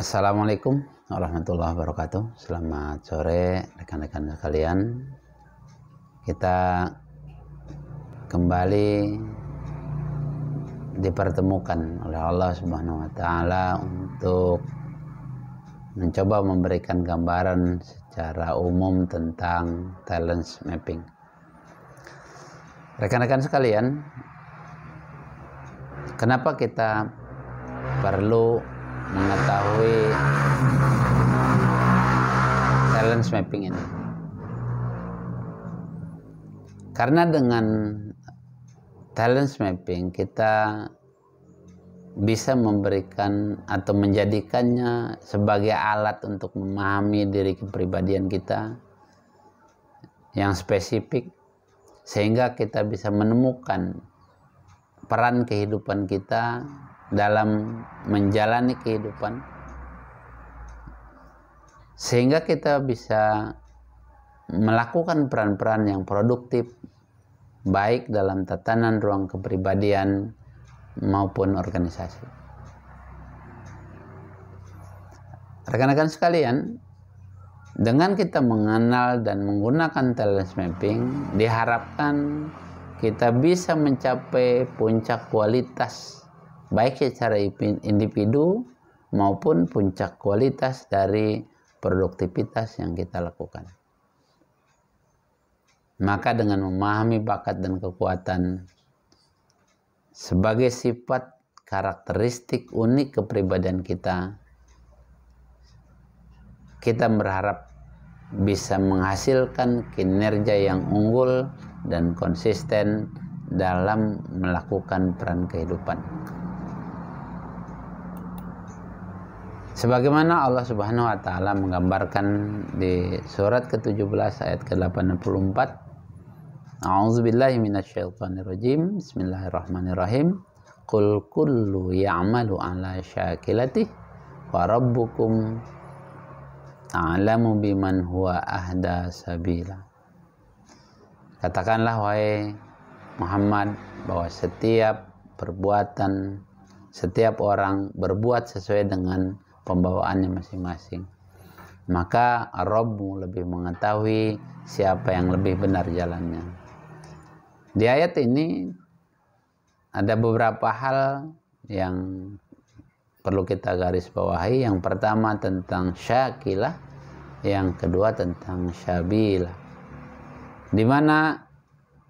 Assalamualaikum warahmatullahi wabarakatuh. Selamat sore rekan-rekan sekalian. Kita kembali dipertemukan oleh Allah Subhanahu wa taala untuk mencoba memberikan gambaran secara umum tentang talent mapping. Rekan-rekan sekalian, kenapa kita perlu mengetahui talent mapping ini? Karena dengan talent mapping kita bisa memberikan atau menjadikannya sebagai alat untuk memahami diri kepribadian kita yang spesifik, sehingga kita bisa menemukan peran kehidupan kita dalam menjalani kehidupan, sehingga kita bisa melakukan peran-peran yang produktif baik dalam tatanan ruang kepribadian maupun organisasi. Rekan-rekan sekalian, dengan kita mengenal dan menggunakan talent mapping, diharapkan kita bisa mencapai puncak kualitas baik secara individu maupun puncak kualitas dari produktivitas yang kita lakukan. Maka dengan memahami bakat dan kekuatan sebagai sifat karakteristik unik kepribadian kita, kita berharap bisa menghasilkan kinerja yang unggul dan konsisten dalam melakukan peran kehidupan. Sebagaimana Allah Subhanahu wa taala menggambarkan di surat ke-17 ayat ke-84, A'udzubillahi minasyaitonirrajim. Bismillahirrahmanirrahim. Qul kullu ya'malu 'ala syakilatihi wa rabbukum a'lamu biman huwa ahda sabila. Katakanlah wahai Muhammad bahwa setiap perbuatan, setiap orang berbuat sesuai dengan pembawaannya masing-masing. Maka Rabbmu lebih mengetahui siapa yang lebih benar jalannya. Di ayat ini ada beberapa hal yang perlu kita garis bawahi. Yang pertama tentang syakilah, yang kedua tentang syabilah. Di mana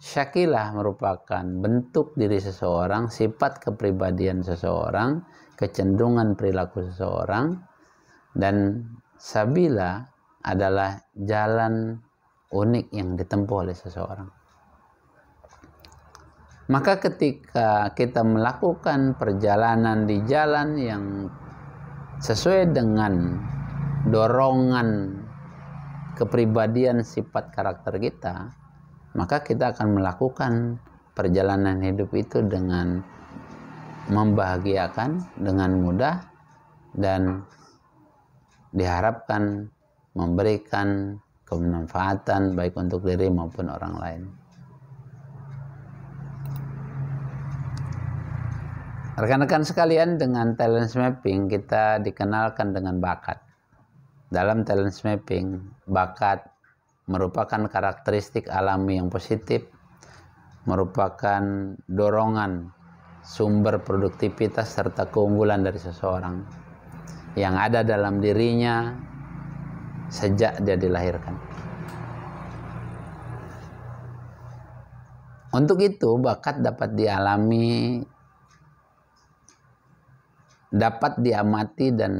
syakilah merupakan bentuk diri seseorang, sifat kepribadian seseorang, kecenderungan perilaku seseorang, dan sabila adalah jalan unik yang ditempuh oleh seseorang. Maka ketika kita melakukan perjalanan di jalan yang sesuai dengan dorongan kepribadian sifat karakter kita, maka kita akan melakukan perjalanan hidup itu dengan membahagiakan, dengan mudah, dan diharapkan memberikan kemanfaatan baik untuk diri maupun orang lain. Rekan-rekan sekalian, dengan talent mapping kita dikenalkan dengan bakat. Dalam talent mapping, bakat merupakan karakteristik alami yang positif, merupakan dorongan sumber produktivitas serta keunggulan dari seseorang yang ada dalam dirinya sejak dia dilahirkan. Untuk itu, bakat dapat dialami, dapat diamati dan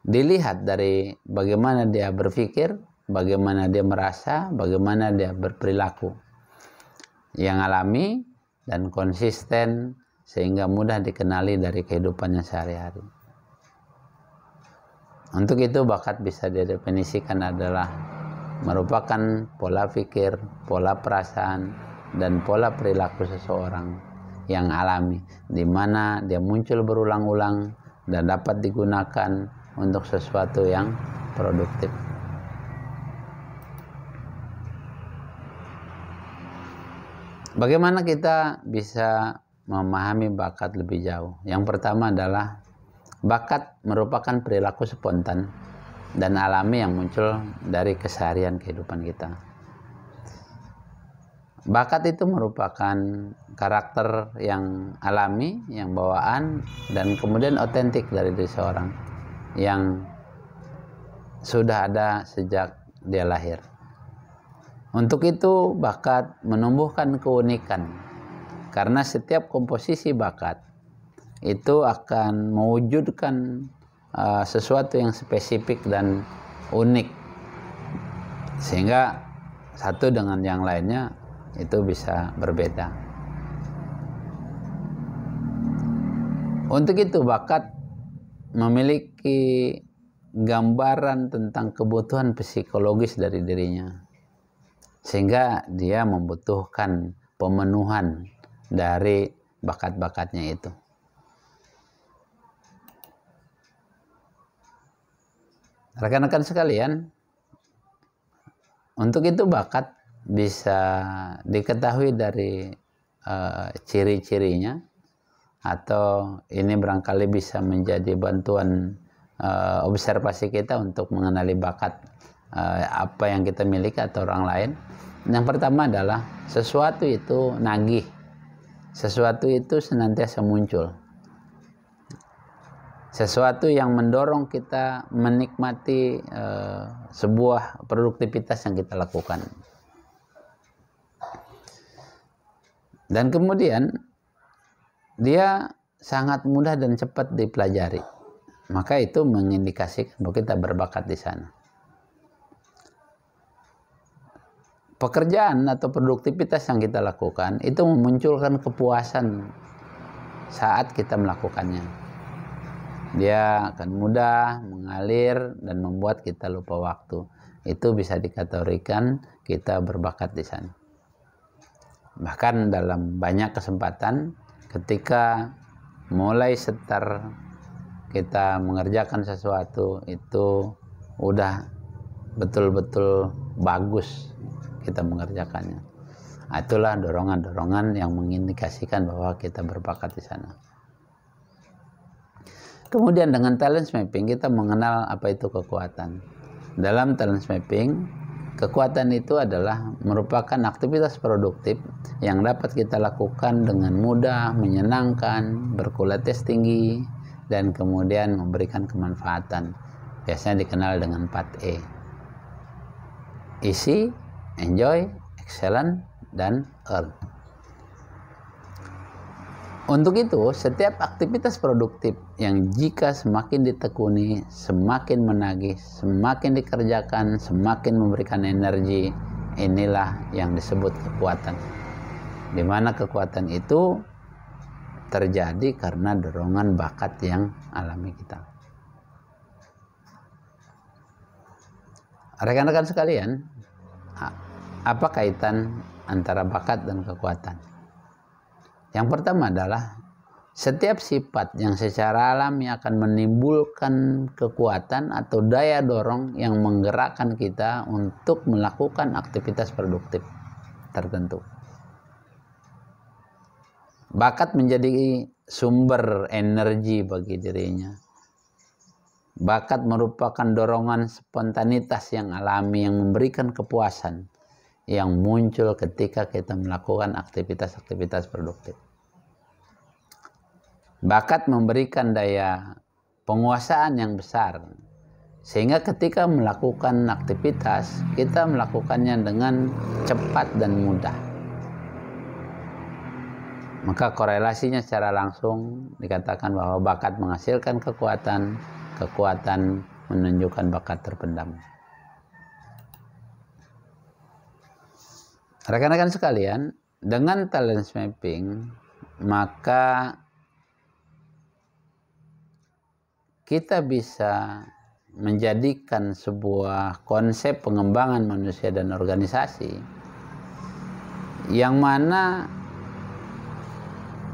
dilihat dari bagaimana dia berpikir, bagaimana dia merasa, bagaimana dia berperilaku yang alami dan konsisten, sehingga mudah dikenali dari kehidupannya sehari-hari. Untuk itu, bakat bisa didefinisikan adalah merupakan pola pikir, pola perasaan, dan pola perilaku seseorang yang alami, di mana dia muncul berulang-ulang dan dapat digunakan untuk sesuatu yang produktif. Bagaimana kita bisa memahami bakat lebih jauh? Yang pertama adalah Bakat merupakan perilaku spontan dan alami yang muncul dari keseharian kehidupan kita. Bakat itu merupakan karakter yang alami, yang bawaan, dan kemudian otentik dari diri seorang yang sudah ada sejak dia lahir. Untuk itu, bakat menumbuhkan keunikan, karena setiap komposisi bakat itu akan mewujudkan sesuatu yang spesifik dan unik, sehingga satu dengan yang lainnya itu bisa berbeda. Untuk itu, bakat memiliki gambaran tentang kebutuhan psikologis dari dirinya, sehingga dia membutuhkan pemenuhan dari bakat-bakatnya itu. Rekan-rekan sekalian, untuk itu bakat bisa diketahui dari ciri-cirinya, atau ini barangkali bisa menjadi bantuan observasi kita untuk mengenali bakat apa yang kita miliki atau orang lain. Yang pertama adalah sesuatu itu nagih, sesuatu itu senantiasa muncul, sesuatu yang mendorong kita menikmati sebuah produktivitas yang kita lakukan. Dan kemudian dia sangat mudah dan cepat dipelajari. Maka itu mengindikasikan bahwa kita berbakat di sana. Pekerjaan atau produktivitas yang kita lakukan itu memunculkan kepuasan saat kita melakukannya. Dia akan mudah, mengalir, dan membuat kita lupa waktu. Itu bisa dikategorikan kita berbakat di sana. Bahkan dalam banyak kesempatan, ketika mulai setar kita mengerjakan sesuatu, itu udah betul-betul bagus kita mengerjakannya. Itulah dorongan-dorongan yang mengindikasikan bahwa kita berbakat di sana. Kemudian dengan talent mapping kita mengenal apa itu kekuatan. Dalam talent mapping, kekuatan itu adalah merupakan aktivitas produktif yang dapat kita lakukan dengan mudah, menyenangkan, berkualitas tinggi, dan kemudian memberikan kemanfaatan. Biasanya dikenal dengan 4E. Easy, enjoy, excellent, dan earn. Untuk itu, setiap aktivitas produktif yang jika semakin ditekuni, semakin menagih, semakin dikerjakan, semakin memberikan energi, inilah yang disebut kekuatan. Di mana kekuatan itu terjadi karena dorongan bakat yang alami kita. Rekan-rekan sekalian, apa kaitan antara bakat dan kekuatan? Yang pertama adalah setiap sifat yang secara alami akan menimbulkan kekuatan atau daya dorong yang menggerakkan kita untuk melakukan aktivitas produktif tertentu. Bakat menjadi sumber energi bagi dirinya. Bakat merupakan dorongan spontanitas yang alami yang memberikan kepuasan yang muncul ketika kita melakukan aktivitas-aktivitas produktif. Bakat memberikan daya penguasaan yang besar, sehingga ketika melakukan aktivitas, kita melakukannya dengan cepat dan mudah. Maka korelasinya secara langsung dikatakan bahwa bakat menghasilkan kekuatan, kekuatan menunjukkan bakat terpendam. Rekan-rekan sekalian, dengan talent mapping, maka kita bisa menjadikan sebuah konsep pengembangan manusia dan organisasi yang mana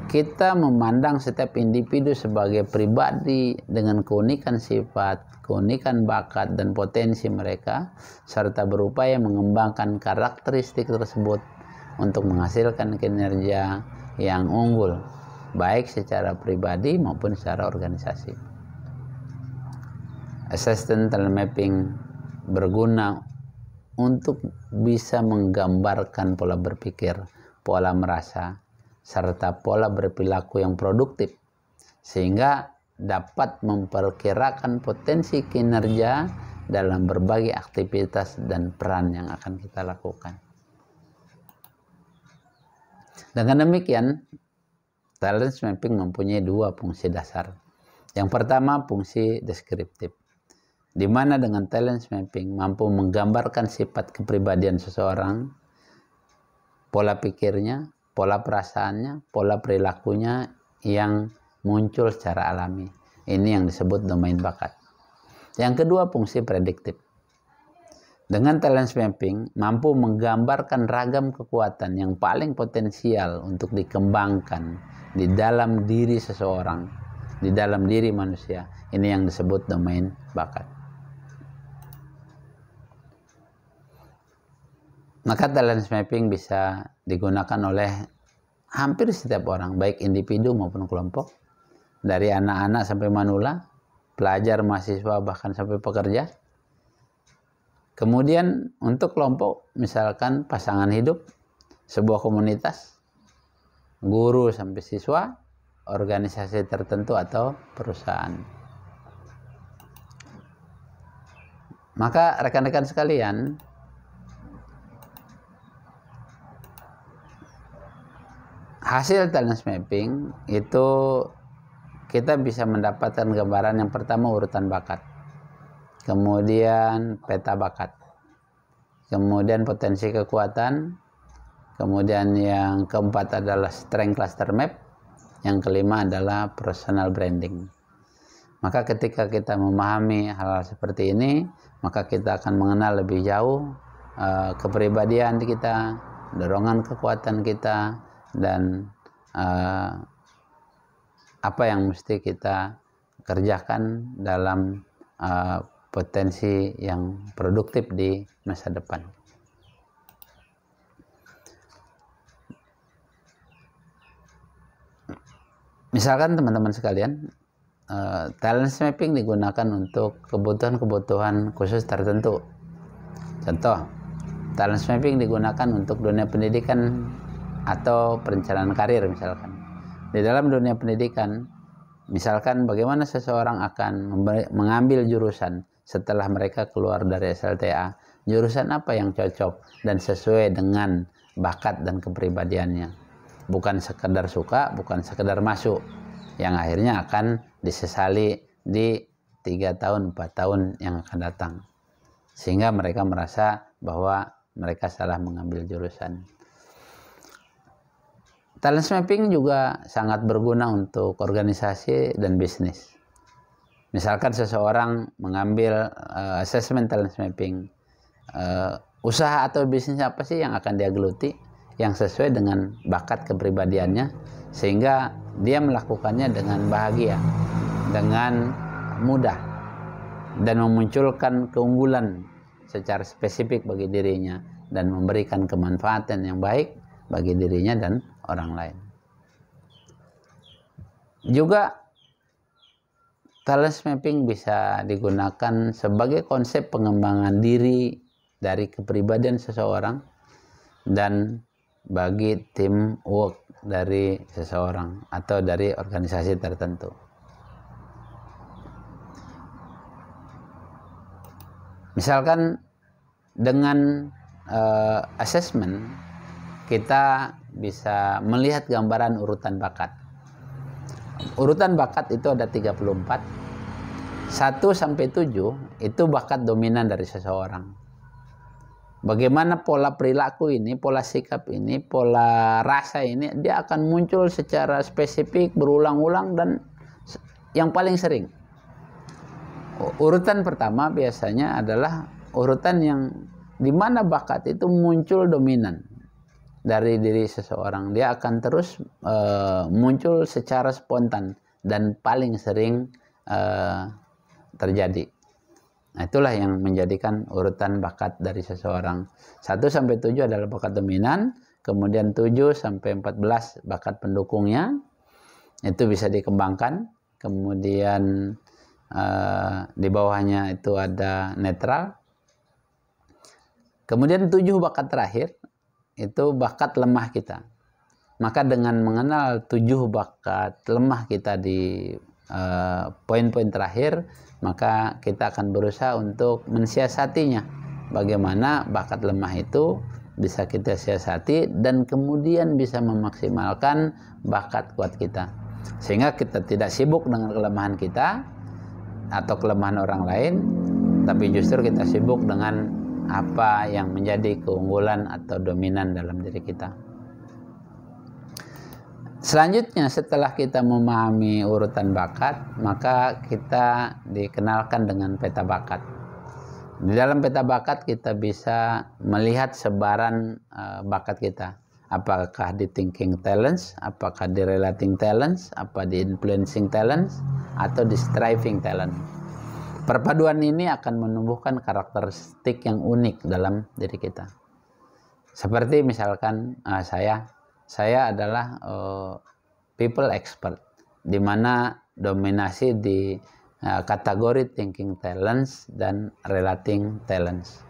kita memandang setiap individu sebagai pribadi dengan keunikan sifat, keunikan bakat dan potensi mereka, serta berupaya mengembangkan karakteristik tersebut untuk menghasilkan kinerja yang unggul, baik secara pribadi maupun secara organisasi. Assistant talent mapping berguna untuk bisa menggambarkan pola berpikir, pola merasa, serta pola berperilaku yang produktif, sehingga dapat memperkirakan potensi kinerja dalam berbagai aktivitas dan peran yang akan kita lakukan. Dengan demikian, talent mapping mempunyai dua fungsi dasar. Yang pertama, fungsi deskriptif, di mana dengan talent mapping mampu menggambarkan sifat kepribadian seseorang, pola pikirnya, pola perasaannya, pola perilakunya yang muncul secara alami. Ini yang disebut domain bakat. Yang kedua, fungsi prediktif. Dengan talent mapping mampu menggambarkan ragam kekuatan yang paling potensial untuk dikembangkan di dalam diri seseorang, di dalam diri manusia. Ini yang disebut domain bakat. Maka talent mapping bisa digunakan oleh hampir setiap orang, baik individu maupun kelompok, dari anak-anak sampai manula, pelajar, mahasiswa, bahkan sampai pekerja. Kemudian untuk kelompok, misalkan pasangan hidup, sebuah komunitas, guru sampai siswa, organisasi tertentu atau perusahaan. Maka rekan-rekan sekalian, hasil talent mapping itu kita bisa mendapatkan gambaran yang pertama urutan bakat, kemudian peta bakat, kemudian potensi kekuatan, kemudian yang keempat adalah strength cluster map, yang kelima adalah personal branding. Maka ketika kita memahami hal-hal seperti ini, maka kita akan mengenal lebih jauh kepribadian kita, dorongan kekuatan kita, dan apa yang mesti kita kerjakan dalam potensi yang produktif di masa depan. Misalkan teman-teman sekalian, talent mapping digunakan untuk kebutuhan-kebutuhan khusus tertentu. Contoh, talent mapping digunakan untuk dunia pendidikan atau perencanaan karir misalkan. Di dalam dunia pendidikan, misalkan bagaimana seseorang akan mengambil jurusan setelah mereka keluar dari SLTA, jurusan apa yang cocok dan sesuai dengan bakat dan kepribadiannya. Bukan sekedar suka, bukan sekedar masuk, yang akhirnya akan disesali di 3 tahun, 4 tahun yang akan datang. Sehingga mereka merasa bahwa mereka salah mengambil jurusan. Talent mapping juga sangat berguna untuk organisasi dan bisnis. Misalkan seseorang mengambil assessment talent mapping, usaha atau bisnis apa sih yang akan dia geluti, yang sesuai dengan bakat kepribadiannya, sehingga dia melakukannya dengan bahagia, dengan mudah, dan memunculkan keunggulan secara spesifik bagi dirinya, dan memberikan kemanfaatan yang baik bagi dirinya dan orang lain. Juga talent mapping bisa digunakan sebagai konsep pengembangan diri dari kepribadian seseorang dan bagi tim work dari seseorang atau dari organisasi tertentu. Misalkan dengan assessment kita bisa melihat gambaran urutan bakat. Urutan bakat itu ada 34. 1 sampai 7 itu bakat dominan dari seseorang. Bagaimana pola perilaku ini, pola sikap ini, pola rasa ini, dia akan muncul secara spesifik, berulang-ulang, dan yang paling sering. Urutan pertama biasanya adalah urutan yang dimana bakat itu muncul dominan dari diri seseorang. Dia akan terus muncul secara spontan dan paling sering terjadi. Nah, itulah yang menjadikan urutan bakat dari seseorang. 1 sampai 7 adalah bakat dominan, kemudian 7 sampai 14 bakat pendukungnya, itu bisa dikembangkan. Kemudian di bawahnya itu ada netral. Kemudian 7 bakat terakhir itu bakat lemah kita. Maka dengan mengenal 7 bakat lemah kita di poin-poin terakhir, maka kita akan berusaha untuk mensiasatinya. Bagaimana bakat lemah itu bisa kita siasati dan kemudian bisa memaksimalkan bakat kuat kita. Sehingga kita tidak sibuk dengan kelemahan kita atau kelemahan orang lain, tapi justru kita sibuk dengan apa yang menjadi keunggulan atau dominan dalam diri kita. Selanjutnya, setelah kita memahami urutan bakat, maka kita dikenalkan dengan peta bakat. Di dalam peta bakat kita bisa melihat sebaran bakat kita. Apakah di thinking talents, apakah di relating talents, apa di influencing talents, atau di striving talent. Perpaduan ini akan menumbuhkan karakteristik yang unik dalam diri kita. Seperti misalkan saya adalah people expert, di mana dominasi di kategori thinking talents dan relating talents.